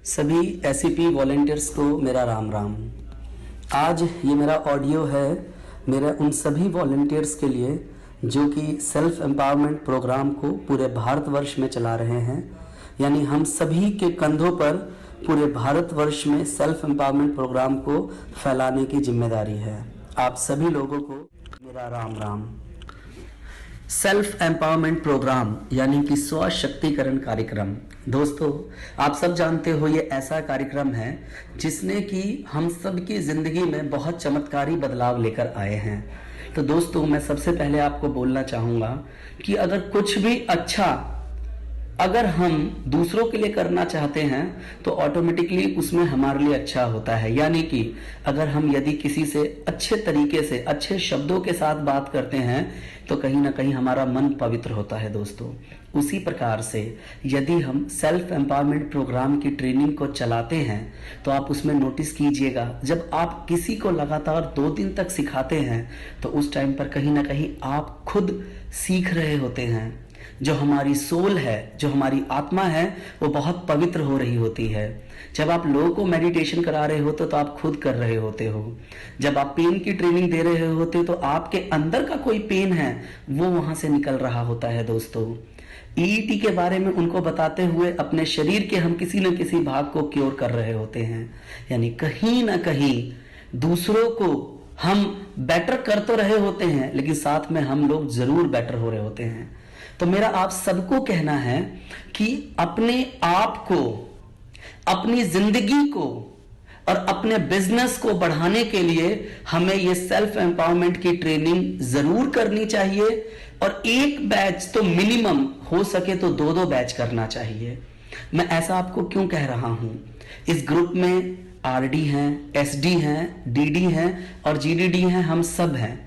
सभी SCP volunteers को मेरा राम राम। आज ये मेरा ऑडियो है मेरे उन सभी वॉलेंटियर्स के लिए जो कि सेल्फ एम्पावरमेंट प्रोग्राम को पूरे भारतवर्ष में चला रहे हैं। यानी हम सभी के कंधों पर पूरे भारतवर्ष में सेल्फ एम्पावरमेंट प्रोग्राम को फैलाने की जिम्मेदारी है। आप सभी लोगों को मेरा Ram Ram. Self empowerment programme यानी कि स्व शक्तिकरण कार्यक्रम, दोस्तों आप सब जानते हो ये ऐसा कार्यक्रम है जिसने कि हम सब की जिंदगी में बहुत चमत्कारी बदलाव लेकर आए हैं। तो दोस्तों मैं सबसे पहले आपको बोलना चाहूँगा कि अगर कुछ भी अच्छा अगर हम दूसरों के लिए करना चाहते हैं तो ऑटोमेटिकली उसमें हमारे लिए अच्छा होता है। यानी कि अगर हम यदि किसी से अच्छे तरीके से अच्छे शब्दों के साथ बात करते हैं तो कहीं ना कहीं हमारा मन पवित्र होता है। दोस्तों उसी प्रकार से यदि हम सेल्फ एम्पावरमेंट प्रोग्राम की ट्रेनिंग को चलाते हैं तो आप उसमें नोटिस कीजिएगा, जब आप किसी को लगातार 2 दिन तक सिखाते हैं तो उस टाइम पर कहीं ना कहीं आप खुद सीख रहे होते हैं। जो हमारी सोल है, जो हमारी आत्मा है, वो बहुत पवित्र हो रही होती है। जब आप लोगों को मेडिटेशन करा रहे होते तो आप खुद कर रहे होते हो। जब आप पेन की ट्रेनिंग दे रहे होते तो आपके अंदर का कोई पेन है वो वहां से निकल रहा होता है। दोस्तों ईईटी के बारे में उनको बताते हुए अपने शरीर के हम किसी न किसी भाग को क्योर कर रहे होते हैं। यानी कहीं ना कहीं दूसरों को हम बेटर कर तो रहे होते हैं लेकिन साथ में हम लोग जरूर बेटर हो रहे होते हैं। तो मेरा आप सबको कहना है कि अपने आप को, अपनी जिंदगी को और अपने बिजनेस को बढ़ाने के लिए हमें ये सेल्फ एम्पावरमेंट की ट्रेनिंग जरूर करनी चाहिए और एक बैच तो मिनिमम हो सके तो 2-2 बैच करना चाहिए। मैं ऐसा आपको क्यों कह रहा हूं? इस ग्रुप में आरडी हैं, एसडी हैं, डीडी हैं और जीडीडी हैं, हम सब हैं।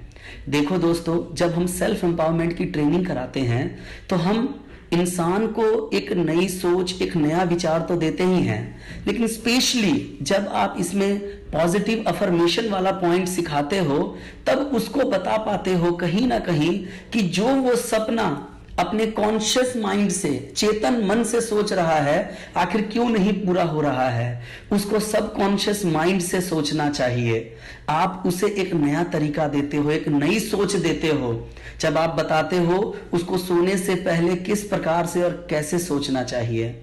देखो दोस्तों, जब हम सेल्फ एम्पावरमेंट की ट्रेनिंग कराते हैं तो हम इंसान को एक नई सोच, एक नया विचार तो देते ही हैं, लेकिन स्पेशली जब आप इसमें पॉजिटिव अफर्मेशन वाला पॉइंट सिखाते हो तब उसको बता पाते हो कहीं ना कहीं कि जो वो सपना अपने कॉन्शियस माइंड से, चेतन मन से सोच रहा है, आखिर क्यों नहीं पूरा हो रहा है, उसको सब कॉन्शियस माइंड से सोचना चाहिए। आप उसे एक नया तरीका देते हो, एक नई सोच देते हो। जब आप बताते हो उसको सोने से पहले किस प्रकार से और कैसे सोचना चाहिए।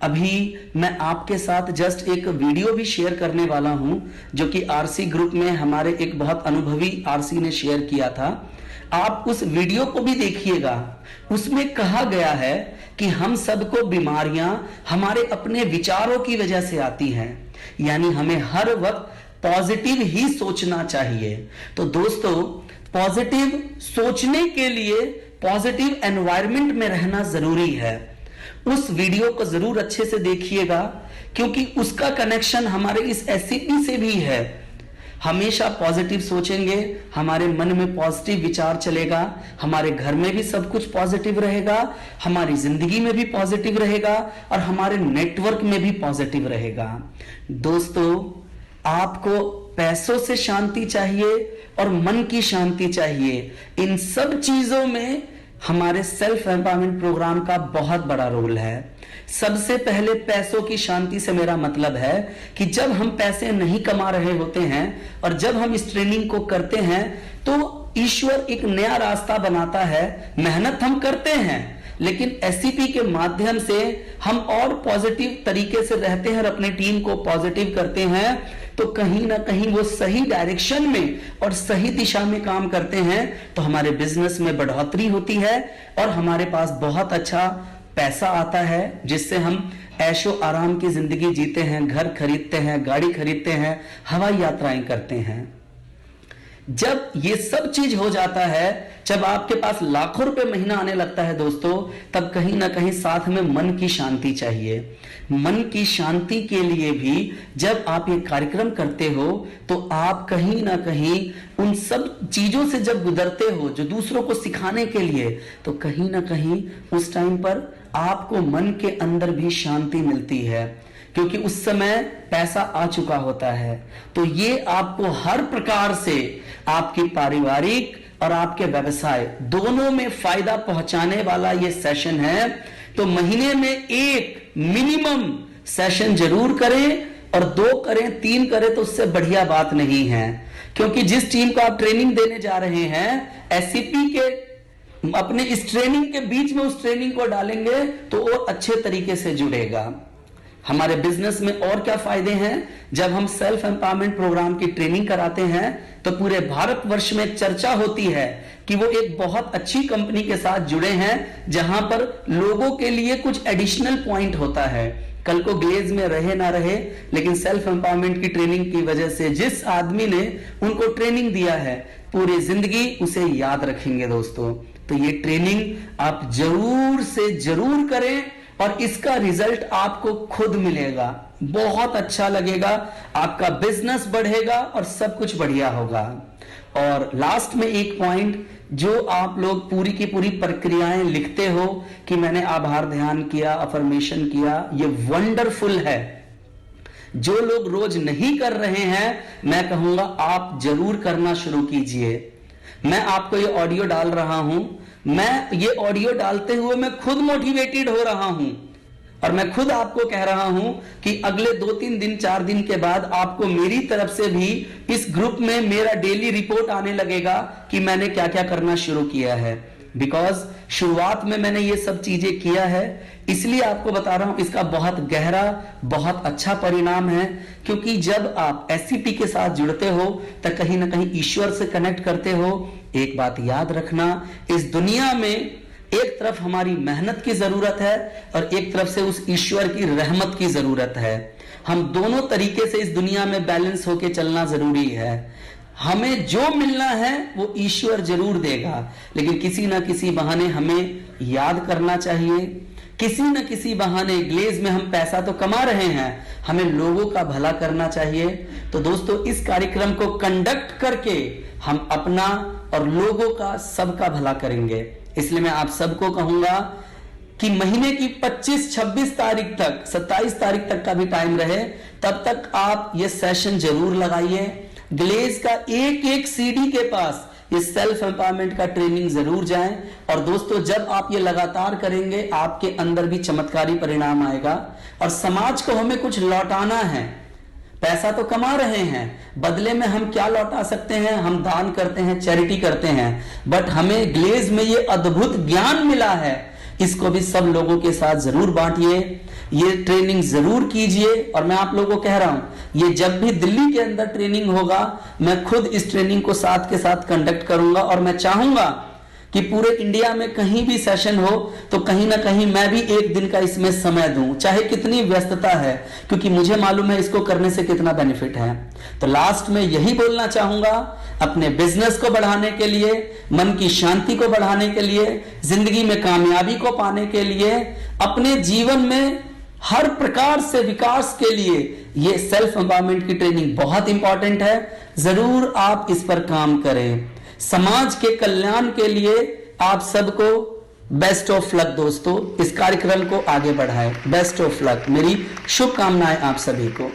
अभी मैं आपके साथ जस्ट एक वीडियो भी शेयर करने वाला हूं जो कि आरसी ग्रुप में हमारे एक बहुत अनुभवी आरसी ने शेयर किया था। आप उस वीडियो को भी देखिएगा। उसमें कहा गया है कि हम सबको बीमारियां हमारे अपने विचारों की वजह से आती हैं। यानी हमें हर वक्त पॉजिटिव ही सोचना चाहिए। तो दोस्तों पॉजिटिव सोचने के लिए पॉजिटिव एनवायरनमेंट में रहना जरूरी है। उस वीडियो को जरूर अच्छे से देखिएगा क्योंकि उसका कनेक्शन हमारे इस एससीपी से भी है। हमेशा पॉजिटिव सोचेंगे, हमारे मन में पॉजिटिव विचार चलेगा, हमारे घर में भी सब कुछ पॉजिटिव रहेगा, हमारी जिंदगी में भी पॉजिटिव रहेगा और हमारे नेटवर्क में भी पॉजिटिव रहेगा। दोस्तों आपको पैसों से शांति चाहिए और मन की शांति चाहिए। इन सब चीजों में हमारे सेल्फ एम्पावरमेंट प्रोग्राम का बहुत बड़ा रोल है। सबसे पहले पैसों की शांति से मेरा मतलब है कि जब हम पैसे नहीं कमा रहे होते हैं और जब हम इस ट्रेनिंग को करते हैं तो ईश्वर एक नया रास्ता बनाता है। मेहनत हम करते हैं लेकिन एससीपी के माध्यम से हम और पॉजिटिव तरीके से रहते हैं और अपनी टीम को पॉजिटिव करते हैं तो कहीं ना कहीं वो सही डायरेक्शन में और सही दिशा में काम करते हैं तो हमारे बिजनेस में बढ़ोतरी होती है और हमारे पास बहुत अच्छा पैसा आता है जिससे हम ऐशो आराम की जिंदगी जीते हैं, घर खरीदते हैं, गाड़ी खरीदते हैं, हवाई यात्राएं करते हैं। जब ये सब चीज हो जाता है, जब आपके पास लाखों रुपए महीना आने लगता है दोस्तों, तब कहीं ना कहीं साथ में मन की शांति चाहिए। मन की शांति के लिए भी जब आप ये कार्यक्रम करते हो तो आप कहीं ना कहीं उन सब चीजों से जब गुजरते हो जो दूसरों को सिखाने के लिए, तो कहीं ना कहीं उस टाइम पर आपको मन के अंदर भी शांति मिलती है क्योंकि उस समय पैसा आ चुका होता है। तो ये आपको हर प्रकार से आपकी पारिवारिक और आपके व्यवसाय दोनों में फायदा पहुंचाने वाला ये सेशन है। तो महीने में एक मिनिमम सेशन जरूर करें, और 2 करें 3 करें तो उससे बढ़िया बात नहीं है, क्योंकि जिस टीम को आप ट्रेनिंग देने जा रहे हैं एससीपी के अपने इस ट्रेनिंग के बीच में उस ट्रेनिंग को डालेंगे तो वो अच्छे तरीके से जुड़ेगा। हमारे बिजनेस में और क्या फायदे हैं, जब हम सेल्फ एम्पावरमेंट प्रोग्राम की ट्रेनिंग कराते हैं तो पूरे भारतवर्ष में चर्चा होती है कि वो एक बहुत अच्छी कंपनी के साथ जुड़े हैं जहां पर लोगों के लिए कुछ एडिशनल पॉइंट होता है। कल को ग्लेज में रहे ना रहे, लेकिन सेल्फ एम्पावरमेंट की ट्रेनिंग की वजह से जिस आदमी ने उनको ट्रेनिंग दिया है पूरी जिंदगी उसे याद रखेंगे दोस्तों। तो ये ट्रेनिंग आप जरूर से जरूर करें और इसका रिजल्ट आपको खुद मिलेगा, बहुत अच्छा लगेगा, आपका बिजनेस बढ़ेगा और सब कुछ बढ़िया होगा। और लास्ट में एक पॉइंट, जो आप लोग पूरी की पूरी प्रक्रियाएं लिखते हो कि मैंने आभार ध्यान किया, अफर्मेशन किया, ये वंडरफुल है। जो लोग रोज नहीं कर रहे हैं मैं कहूंगा आप जरूर करना शुरू कीजिए। मैं आपको ये ऑडियो डाल रहा हूं, मैं ये ऑडियो डालते हुए मैं खुद मोटिवेटेड हो रहा हूं और मैं खुद आपको कह रहा हूं कि अगले 2-3 दिन 4 दिन के बाद आपको मेरी तरफ से भी इस ग्रुप में मेरा डेली रिपोर्ट आने लगेगा कि मैंने क्या क्या करना शुरू किया है। बिकॉज शुरुआत में मैंने ये सब चीजें किया है, इसलिए आपको बता रहा हूं। इसका बहुत गहरा बहुत अच्छा परिणाम है, क्योंकि जब आप एससीपी के साथ जुड़ते हो तो कहीं ना कहीं ईश्वर से कनेक्ट करते हो। एक बात याद रखना, इस दुनिया में एक तरफ हमारी मेहनत की जरूरत है और एक तरफ से उस ईश्वर की रहमत की जरूरत है। हम दोनों तरीके से इस दुनिया में बैलेंस होके चलना जरूरी है। हमें जो मिलना है वो ईश्वर जरूर देगा, लेकिन किसी ना किसी बहाने हमें याद करना चाहिए, किसी न किसी बहाने ग्लेज में हम पैसा तो कमा रहे हैं, हमें लोगों का भला करना चाहिए। तो दोस्तों इस कार्यक्रम को कंडक्ट करके हम अपना और लोगों का सबका भला करेंगे। इसलिए मैं आप सबको कहूंगा कि महीने की 25-26 तारीख तक, 27 तारीख तक का भी टाइम रहे, तब तक आप ये सेशन जरूर लगाइए। ग्लेज का एक एक सीडी के पास ये सेल्फ एम्पावरमेंट का ट्रेनिंग जरूर जाएं। और दोस्तों जब आप ये लगातार करेंगे आपके अंदर भी चमत्कारी परिणाम आएगा। और समाज को हमें कुछ लौटाना है, पैसा तो कमा रहे हैं, बदले में हम क्या लौटा सकते हैं? हम दान करते हैं, चैरिटी करते हैं, बट हमें ग्लेज में ये अद्भुत ज्ञान मिला है, इसको भी सब लोगों के साथ जरूर बांटिए, ये ट्रेनिंग जरूर कीजिए। और मैं आप लोगों को कह रहा हूं, ये जब भी दिल्ली के अंदर ट्रेनिंग होगा मैं खुद इस ट्रेनिंग को साथ के साथ कंडक्ट करूंगा। और मैं चाहूंगा कि पूरे इंडिया में कहीं भी सेशन हो तो कहीं ना कहीं मैं भी एक दिन का इसमें समय दूं, चाहे कितनी व्यस्तता है, क्योंकि मुझे मालूम है इसको करने से कितना बेनिफिट है। तो लास्ट में यही बोलना चाहूंगा, अपने बिजनेस को बढ़ाने के लिए, मन की शांति को बढ़ाने के लिए, जिंदगी में कामयाबी को पाने के लिए, अपने जीवन में हर प्रकार से विकास के लिए ये सेल्फ एम्पावरमेंट की ट्रेनिंग बहुत इंपॉर्टेंट है। जरूर आप इस पर काम करें। समाज के कल्याण के लिए आप सबको बेस्ट ऑफ लक दोस्तों, इस कार्यक्रम को आगे बढ़ाएं। बेस्ट ऑफ लक, मेरी शुभकामनाएं आप सभी को।